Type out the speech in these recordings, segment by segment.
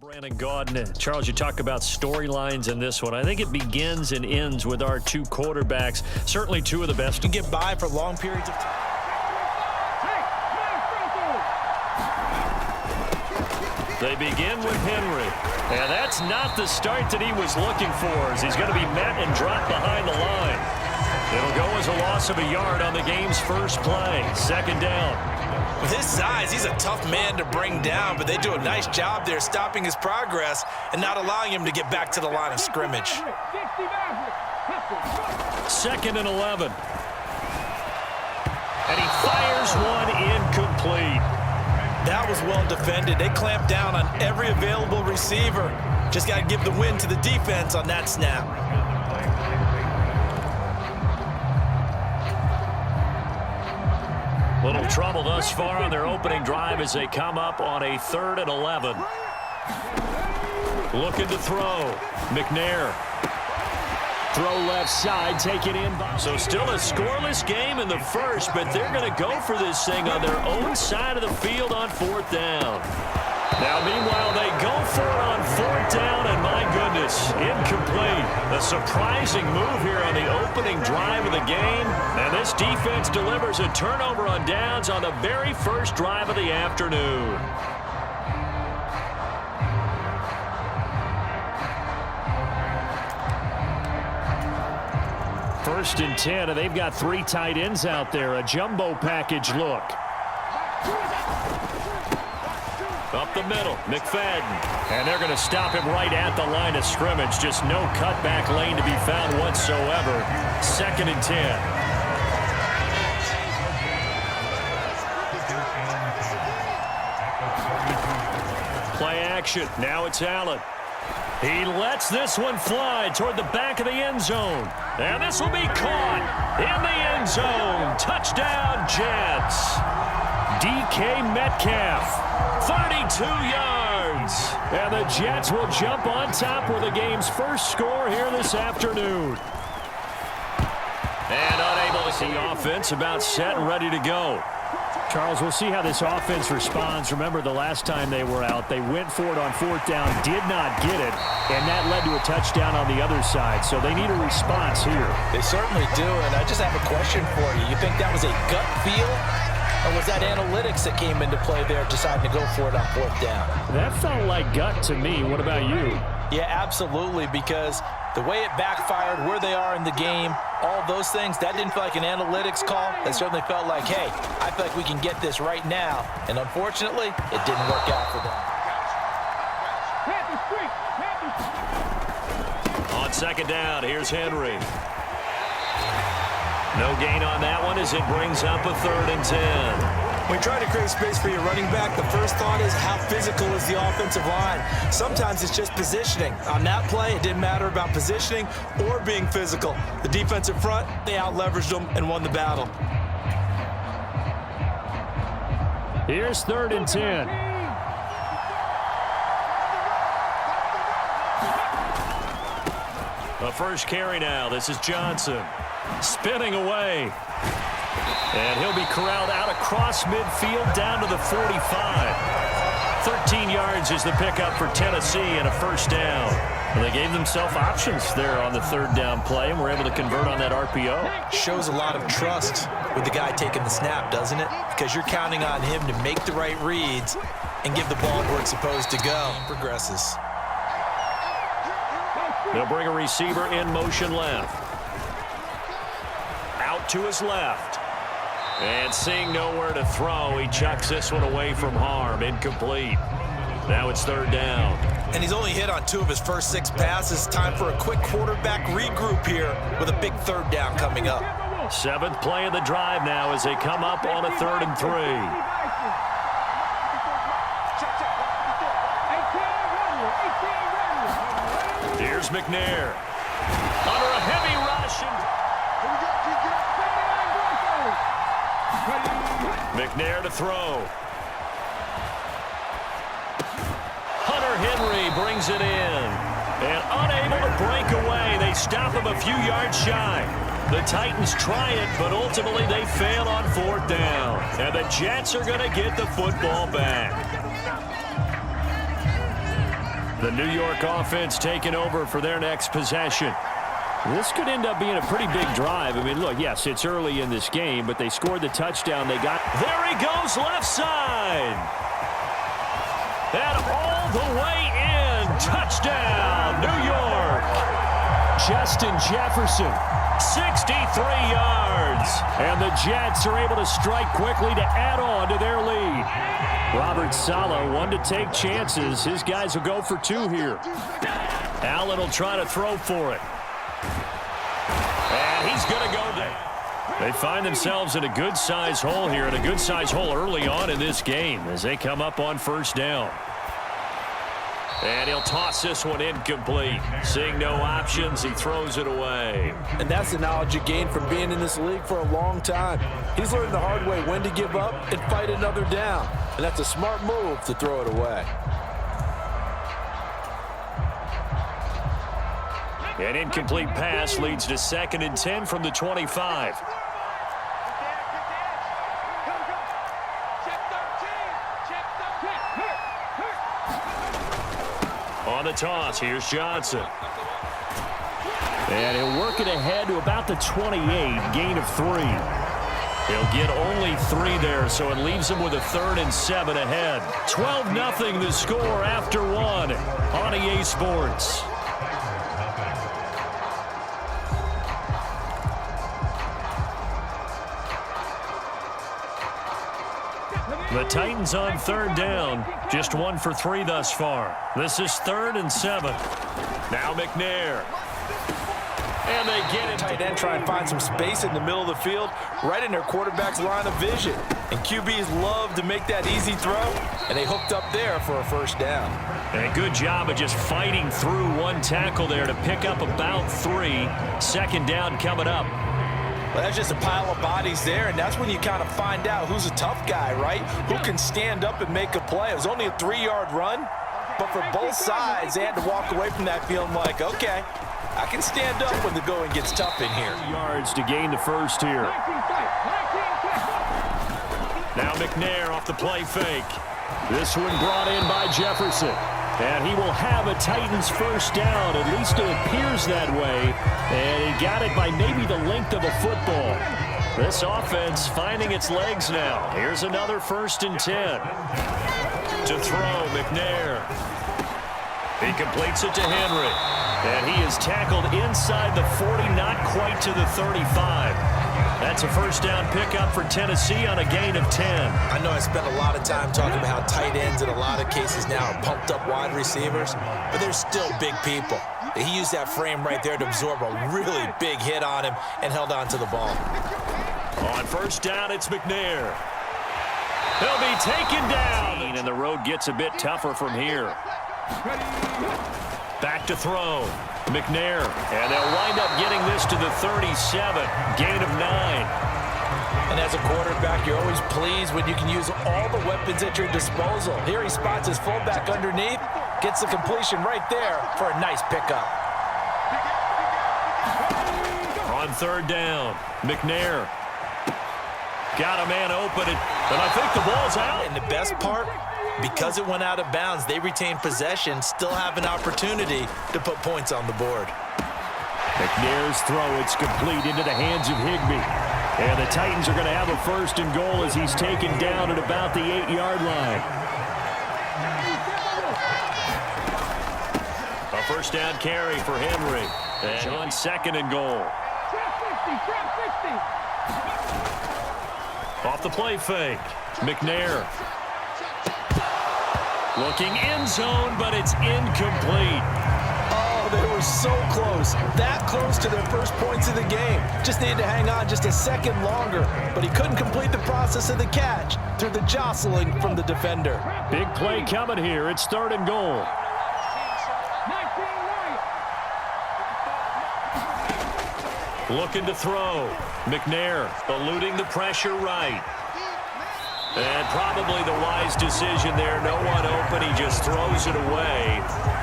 Brandon Gaudin. Charles, you talk about storylines in this one. I think it begins and ends with our two quarterbacks. Certainly two of the best. To get by for long periods of time. They begin with Henry. And that's not the start that he was looking for, as he's going to be met and dropped behind the line. It'll go as a loss of a yard on the game's first play. Second down. With his size, he's a tough man to bring down, but they do a nice job there stopping his progress and not allowing him to get back to the line of scrimmage. Second and 11. And he fires one incomplete. That was well defended. They clamped down on every available receiver. Just got to give the win to the defense on that snap. Little trouble thus far on their opening drive as they come up on a 3rd and 11. Looking to throw. McNair. Throw left side, take it in. So still a scoreless game in the first, but they're going to go for this thing on their own side of the field on 4th down. Now, meanwhile, they go for it on 4th down, and my goodness, incomplete. A surprising move here on the opening drive of the game, and this defense delivers a turnover on downs on the very first drive of the afternoon. First and 10, and they've got 3 tight ends out there. A jumbo package look. Up the middle, McFadden. And they're going to stop him right at the line of scrimmage. Just no cutback lane to be found whatsoever. 2nd and 10. Play action. Now it's Allen. He lets this one fly toward the back of the end zone. And this will be caught in the end zone. Touchdown, Jets. DK Metcalf, 32 yards. And the Jets will jump on top with the game's first score here this afternoon. And unable to see offense about set and ready to go. Charles, we'll see how this offense responds. Remember, the last time they were out, they went for it on 4th down, did not get it, and that led to a touchdown on the other side. So they need a response here. They certainly do, and I just have a question for you. You think that was a gut feel, or was that analytics that came into play there deciding to go for it on 4th down? That felt like gut to me. What about you? Yeah, absolutely, because the way it backfired, where they are in the game, all those things, that didn't feel like an analytics call. That certainly felt like, hey, I feel like we can get this right now. And unfortunately, it didn't work out for them. On 2nd down, here's Henry. No gain on that one as it brings up a 3rd and 10. When you try to create space for your running back, the first thought is how physical is the offensive line. Sometimes it's just positioning. On that play, it didn't matter about positioning or being physical. The defensive front, they out-leveraged them and won the battle. Here's 3rd and 10. A first carry now. This is Johnson. Spinning away. And he'll be corralled out across midfield down to the 45. 13 yards is the pickup for Tennessee and a first down. And they gave themselves options there on the 3rd down play and were able to convert on that RPO. Shows a lot of trust with the guy taking the snap, doesn't it? Because you're counting on him to make the right reads and give the ball where it's supposed to go. Progresses. They'll bring a receiver in motion left. Out to his left. And seeing nowhere to throw, he chucks this one away from harm. Incomplete. Now it's 3rd down. And he's only hit on 2 of his first 6 passes. Time for a quick quarterback regroup here with a big 3rd down coming up. 7th play of the drive now as they come up on a 3rd and 3. Here's McNair. Under a heavy rush. McNair to throw. Hunter Henry brings it in. And unable to break away. They stop him a few yards shy. The Titans try it, but ultimately they fail on 4th down. And the Jets are going to get the football back. The New York offense taking over for their next possession. This could end up being a pretty big drive. I mean, look, yes, it's early in this game, but they scored the touchdown. They got... There he goes, left side. And all the way in. Touchdown, New York. Justin Jefferson, 63 yards. And the Jets are able to strike quickly to add on to their lead. Robert Saleh, one to take chances. His guys will go for two here. Allen will try to throw for it. And he's going to go there. They find themselves in a good-sized hole here, and a good-sized hole early on in this game as they come up on first down. And he'll toss this one incomplete. Seeing no options, he throws it away. And that's the knowledge you gain from being in this league for a long time. He's learned the hard way when to give up and fight another down. And that's a smart move to throw it away. An incomplete pass leads to 2nd and 10 from the 25. On the toss, here's Johnson. And he'll work it ahead to about the 28, gain of 3. He'll get only 3 there, so it leaves him with a 3rd and 7 ahead. 12-0 the score after 1 on EA Sports. The Titans on 3rd down, just 1 for 3 thus far. This is 3rd and 7. Now McNair. And they get it. Tight end try and find some space in the middle of the field, right in their quarterback's line of vision. And QBs love to make that easy throw, and they hooked up there for a first down. And a good job of just fighting through one tackle there to pick up about 3. 2nd down coming up. Well, that's just a pile of bodies there, and that's when you kind of find out who's a tough guy, right? Who can stand up and make a play. It was only a 3-yard run, but for both sides, they had to walk away from that feeling like, okay, I can stand up when the going gets tough in here. Yards to gain the first here. Now McNair off the play fake. This one brought in by Jefferson. And he will have a Titans first down. At least it appears that way. And he got it by maybe the length of a football. This offense finding its legs now. Here's another 1st and 10. To throw, McNair. He completes it to Henry. And he is tackled inside the 40, not quite to the 35. That's a first down pickup for Tennessee on a gain of 10. I know I spent a lot of time talking about how tight ends in a lot of cases now are pumped up wide receivers, but they're still big people. He used that frame right there to absorb a really big hit on him and held on to the ball. On first down, it's McNair. He'll be taken down, and the road gets a bit tougher from here. Back to throw. McNair, and they'll wind up getting this to the 37, gain of 9. And as a quarterback, you're always pleased when you can use all the weapons at your disposal. Here he spots his fullback underneath, gets the completion right there for a nice pickup. On 3rd down, McNair got a man open, and I think the ball's out. And the best part, because it went out of bounds, they retain possession, still have an opportunity to put points on the board. McNair's throw, it's complete into the hands of Higbee. And the Titans are going to have a 1st and goal as he's taken down at about the 8-yard line. A first down carry for Henry. And on 2nd and goal. Off the play fake, McNair. Looking end zone, but it's incomplete. Oh, they were so close. That close to their first points of the game. Just needed to hang on just a second longer. But he couldn't complete the process of the catch through the jostling from the defender. Big play coming here. It's 3rd and goal. Looking to throw. McNair eluding the pressure right. And probably the wise decision there. No one open. He just throws it away.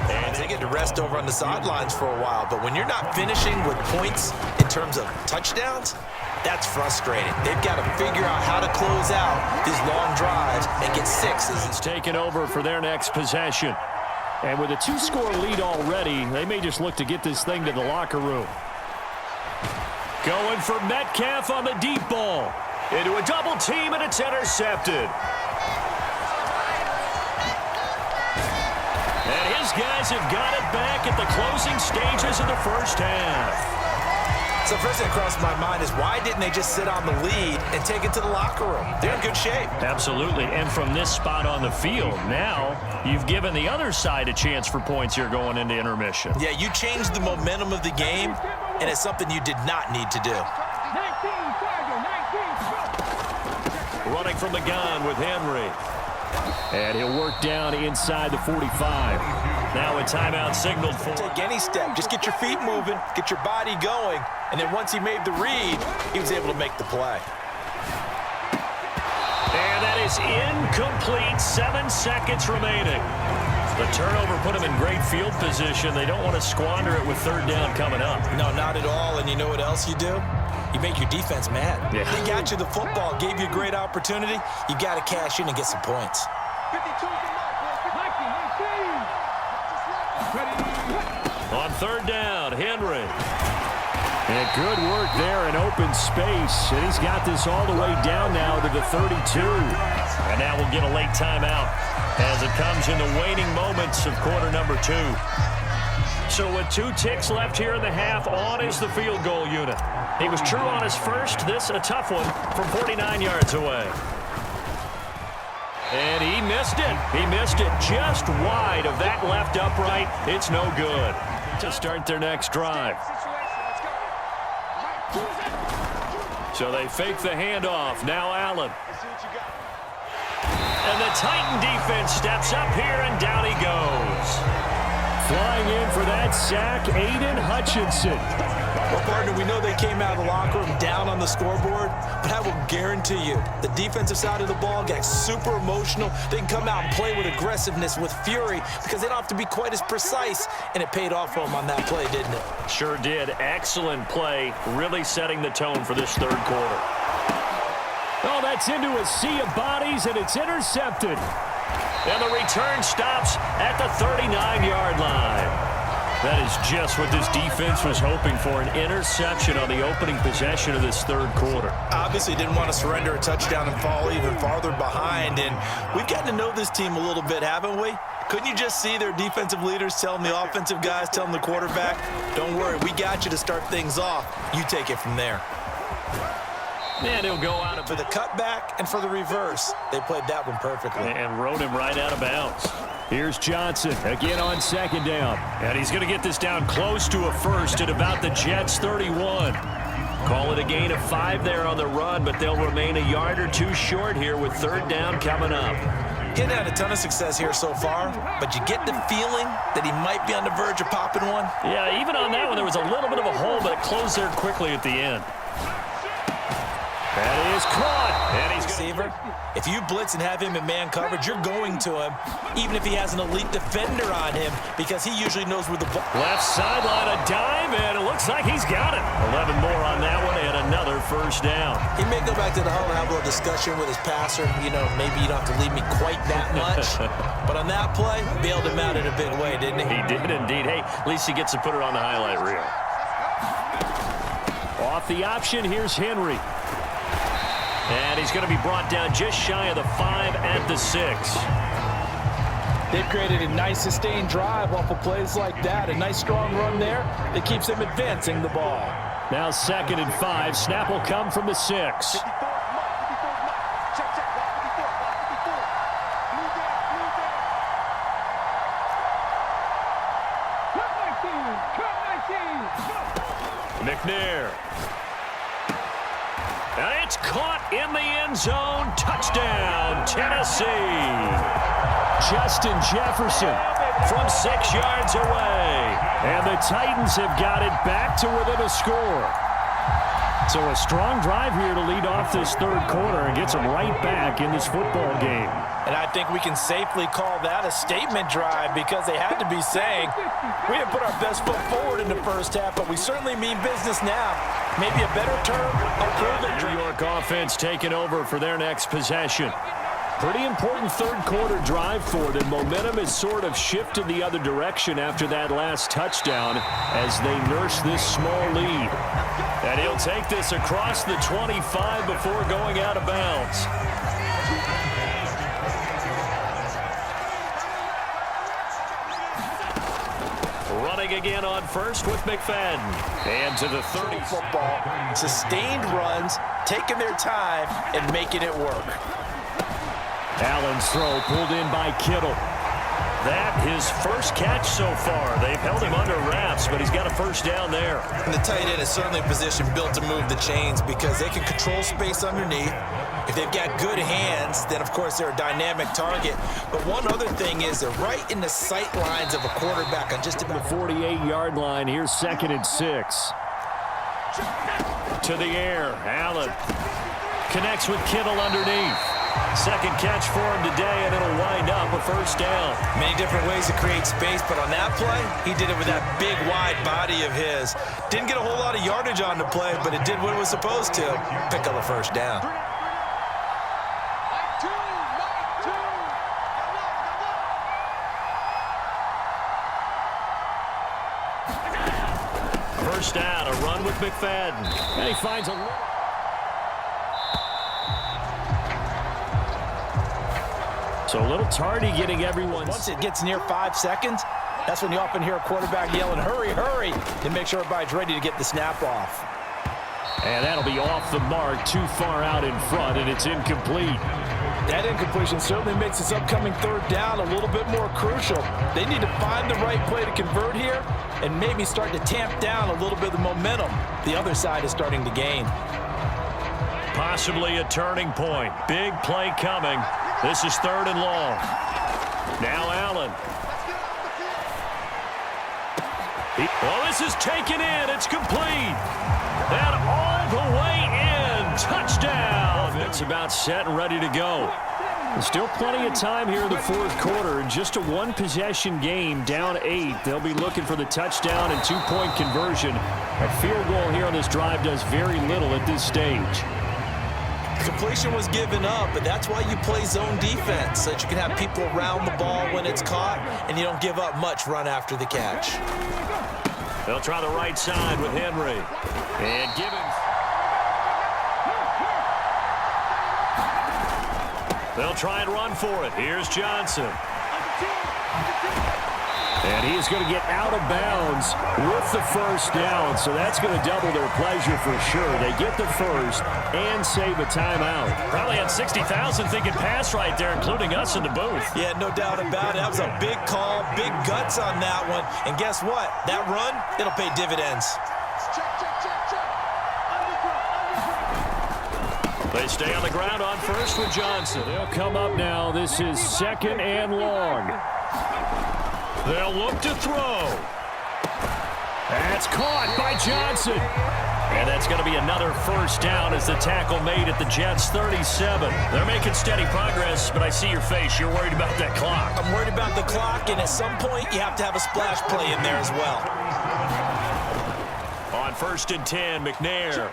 And they get to rest over on the sidelines for a while. But when you're not finishing with points in terms of touchdowns, that's frustrating. They've got to figure out how to close out these long drives and get 6s. It's taken over for their next possession. And with a 2-score lead already, they may just look to get this thing to the locker room. Going for Metcalf on the deep ball. Into a double team, and it's intercepted. And his guys have got it back at the closing stages of the first half. So first thing that crossed my mind is why didn't they just sit on the lead and take it to the locker room? They're in good shape. Absolutely. And from this spot on the field, now you've given the other side a chance for points here going into intermission. Yeah, you changed the momentum of the game, and it's something you did not need to do. 19, Running from the gun with Henry. And he'll work down inside the 45. Now a timeout signaled for. Take any step. Just get your feet moving, get your body going, and then once he made the read, he was able to make the play. And that is incomplete. 7 seconds remaining. The turnover put him in great field position. They don't want to squander it with third down coming up. No, not at all. And you know what else you do? You make your defense mad. Yeah. They got you the football, gave you a great opportunity. You got to cash in and get some points. 52 On third down, Henry. And good work there in open space. And he's got this all the way down now to the 32. And now we'll get a late timeout as it comes in the waning moments of quarter number 2. So with 2 ticks left here in the half, on is the field goal unit. He was true on his first. This a tough one from 49 yards away. And he missed it. He missed it just wide of that left upright. It's no good. To start their next drive. So they fake the handoff. Now Allen. And the Titan defense steps up here, and down he goes. Flying in for that sack, Aiden Hutchinson. Well, partner, we know they came out of the locker room down on the scoreboard, but I will guarantee you the defensive side of the ball got super emotional. They can come out and play with aggressiveness, with fury, because they don't have to be quite as precise, and it paid off for them on that play, didn't it? Sure did. Excellent play, really setting the tone for this third quarter. Oh, that's into a sea of bodies, and it's intercepted. And the return stops at the 39-yard line. That is just what this defense was hoping for, an interception on the opening possession of this third quarter. Obviously didn't want to surrender a touchdown and fall even farther behind, and we've gotten to know this team a little bit, haven't we? Couldn't you just see their defensive leaders telling the offensive guys, telling the quarterback, don't worry, we got you to start things off. You take it from there. And he'll go out For the cutback and for the reverse, they played that one perfectly. and rode him right out of bounds. Here's Johnson again on second down. And he's going to get this down close to a first at about the Jets' 31. Call it a gain of 5 there on the run, but they'll remain a yard or 2 short here with third down coming up. Getting had a ton of success here so far, but you get the feeling that he might be on the verge of popping one. Yeah, even on that one, there was a little bit of a hole, but it closed there quickly at the end. That is caught. And he's Receiver, if you blitz and have him in man coverage, you're going to him, even if he has an elite defender on him, because he usually knows where the ball. left sideline, a dive, and it looks like he's got it. 11 more on that one, and another first down. He may go back to the huddle and have a little discussion with his passer. You know, maybe you don't have to leave me quite that much. But on that play, bailed him out in a big way, didn't he? He did indeed. Hey, at least he gets to put it on the highlight reel. Off the option, here's Henry. And he's going to be brought down just shy of the 5 at the 6. They've created a nice sustained drive off of plays like that. A nice strong run there that keeps them advancing the ball. Now 2nd and 5. Snap will come from the 6. McNair. And it's caught in the end zone. Touchdown, Tennessee. Justin Jefferson from 6 yards away. And the Titans have got it back to within a score. So a strong drive here to lead off this third quarter and gets them right back in this football game. And I think we can safely call that a statement drive, because they had to be saying, we didn't put our best foot forward in the first half, but we certainly mean business now. Maybe a better term, a proven New York offense taking over for their next possession. Pretty important third-quarter drive for them. Momentum has sort of shifted the other direction after that last touchdown as they nurse this small lead. And he'll take this across the 25 before going out of bounds. Running again on first with McFadden. And to the 30. Football, sustained runs, taking their time, and making it work. Allen's throw pulled in by Kittle. That his first catch so far. They've held him under wraps, but he's got a first down there. And the tight end is certainly a position built to move the chains because they can control space underneath. If they've got good hands, then of course they're a dynamic target. But one other thing is they're right in the sight lines of a quarterback on just about the 48-yard line. Here's 2nd and 6. To the air. Allen connects with Kittle underneath. Second catch for him today, and it'll wind up a first down. Many different ways to create space, but on that play, he did it with that big, wide body of his. Didn't get a whole lot of yardage on the play, but it did what it was supposed to. Pick up a first down. First down, a run with McFadden. And he finds a... So a little tardy getting everyone. Once it gets near 5 seconds, that's when you often hear a quarterback yelling, hurry, hurry, to make sure everybody's ready to get the snap off. And that'll be off the mark, too far out in front, and it's incomplete. That incompletion certainly makes this upcoming third down a little bit more crucial. They need to find the right play to convert here and maybe start to tamp down a little bit of the momentum the other side is starting to gain. Possibly a turning point. Big play coming. This is 3rd and long. Now Allen. Well, this is taken in. It's complete. And all the way in. Touchdown. It's about set and ready to go. There's still plenty of time here in the 4th quarter. Just a one-possession game, down 8. They'll be looking for the touchdown and 2-point conversion. A field goal here on this drive does very little at this stage. Completion was given up, but that's why you play zone defense, so that you can have people around the ball when it's caught, and you don't give up much run after the catch. They'll try the right side with Henry. And give him. They'll try and run for it. Here's Johnson. And he's going to get out of bounds with the first down, so that's going to double their pleasure for sure. They get the first and save a timeout. Probably had 60,000 thinking pass right there, including us in the booth. Yeah, no doubt about it. That was a big call, big guts on that one. And guess what? That run, it'll pay dividends. They stay on the ground on first with Johnson. They'll come up now. This is 2nd and long. They'll look to throw. That's caught by Johnson. And that's going to be another first down as the tackle made at the Jets' 37. They're making steady progress, but I see your face. You're worried about that clock. I'm worried about the clock, and at some point, you have to have a splash play in there as well. On 1st and 10, McNair.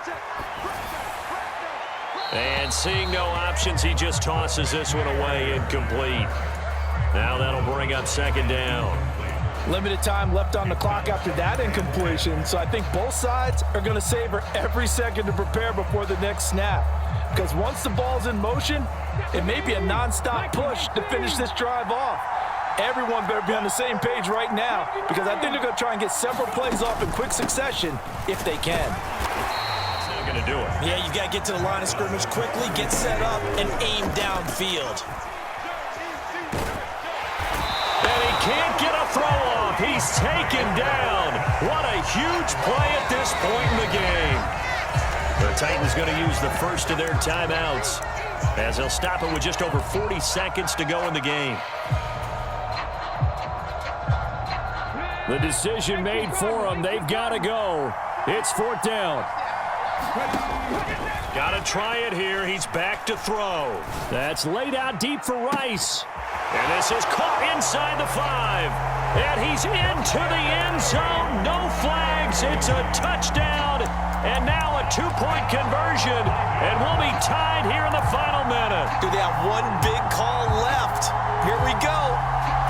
And seeing no options, he just tosses this one away, incomplete. Now that'll bring up 2nd down. Limited time left on the clock after that incompletion, so I think both sides are going to savor every second to prepare before the next snap. Because once the ball's in motion, it may be a nonstop push to finish this drive off. Everyone better be on the same page right now, because I think they're going to try and get several plays off in quick succession if they can. That's not going to do it. Yeah, you've got to get to the line of scrimmage quickly, get set up, and aim downfield. And he can't get a throw off. He's taken down. What a huge play at this point in the game. The Titans going to use the first of their timeouts as they'll stop it with just over 40 seconds to go in the game. The decision made for them. They've got to go. It's 4th down. Got to try it here. He's back to throw. That's laid out deep for Rice. And this is caught inside the 5. And he's into the end zone. No flags. It's a touchdown. And now a 2-point conversion. And we'll be tied here in the final minute. Do they have one big call left? Here we go.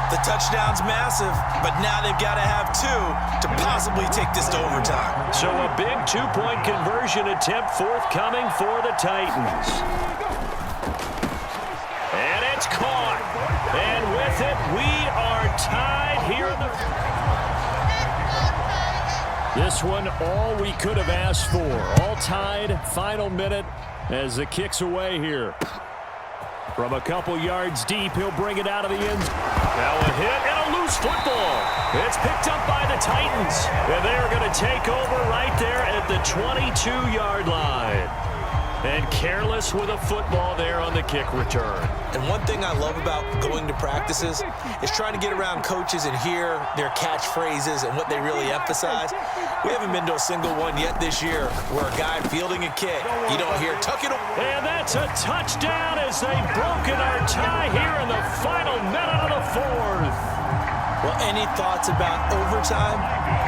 The touchdown's massive, but now they've got to have 2 to possibly take this to overtime. So a big 2-point conversion attempt forthcoming for the Titans. And it's caught. And with it, we are tied here in the... This one, all we could have asked for. All tied, final minute as the kick's away here. From a couple yards deep, he'll bring it out of the end. Now a hit and a loose football. It's picked up by the Titans. And they're going to take over right there at the 22-yard line. And careless with a football there on the kick return. And one thing I love about going to practices is trying to get around coaches and hear their catchphrases and what they really emphasize. We haven't been to a single one yet this year where a guy fielding a kick, you don't hear tuck it away. And that's a touchdown as they've broken our tie here in the final minute of the 4th. Well, any thoughts about overtime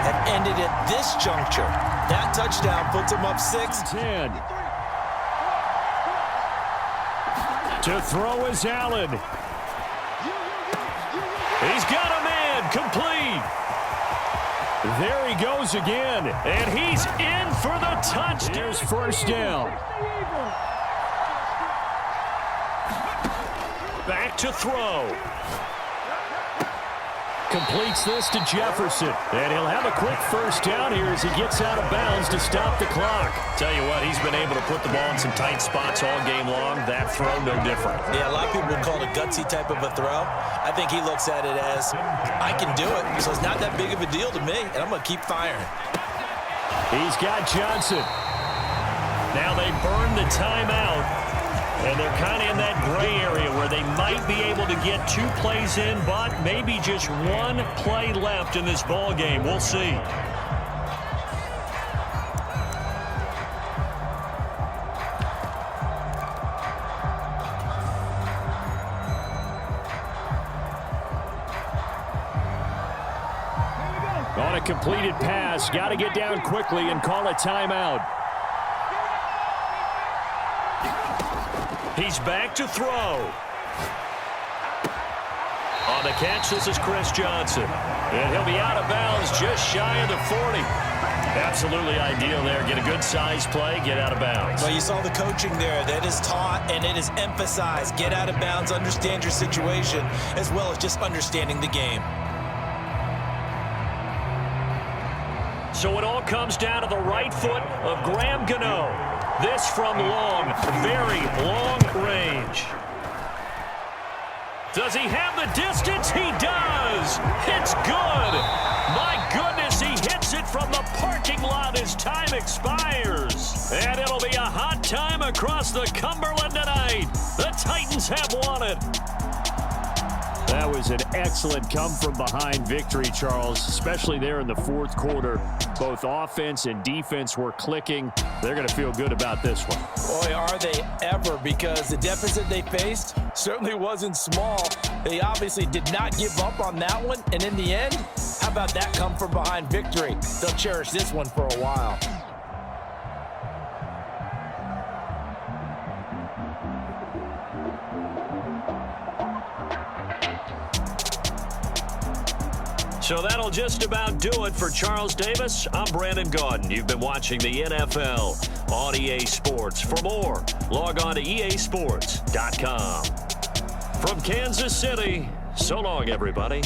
have ended at this juncture. That touchdown puts them up 6-10. To throw is Allen. He's got a man, complete. There he goes again, and he's in for the touchdown. Here's first down. Back to throw. Completes this to Jefferson. And he'll have a quick first down here as he gets out of bounds to stop the clock. Tell you what, he's been able to put the ball in some tight spots all game long. That throw, no different. Yeah, a lot of people would call it a gutsy type of a throw. I think he looks at it as, I can do it, so it's not that big of a deal to me, and I'm going to keep firing. He's got Johnson. Now they burn the timeout. And they're kind of in that gray area where they might be able to get 2 plays in, but maybe just 1 play left in this ball game. We'll see. On a completed pass, got to get down quickly and call a timeout. He's back to throw. On the catch, this is Chris Johnson. And he'll be out of bounds just shy of the 40. Absolutely ideal there. Get a good size play, get out of bounds. Well, you saw the coaching there. That is taught and it is emphasized. Get out of bounds, understand your situation, as well as just understanding the game. So it all comes down to the right foot of Graham Gano. This from long, very long range. Does he have the distance? He does. It's good. My goodness, he hits it from the parking lot as time expires. And it'll be a hot time across the Cumberland tonight. The Titans have won it. That was an excellent come-from-behind victory, Charles, especially there in the 4th quarter. Both offense and defense were clicking. They're going to feel good about this one. Boy, are they ever, because the deficit they faced certainly wasn't small. They obviously did not give up on that one, and in the end, how about that come-from-behind victory? They'll cherish this one for a while. So that'll just about do it for Charles Davis. I'm Brandon Gaudin. You've been watching the NFL on EA Sports. For more, log on to easports.com. From Kansas City, so long, everybody.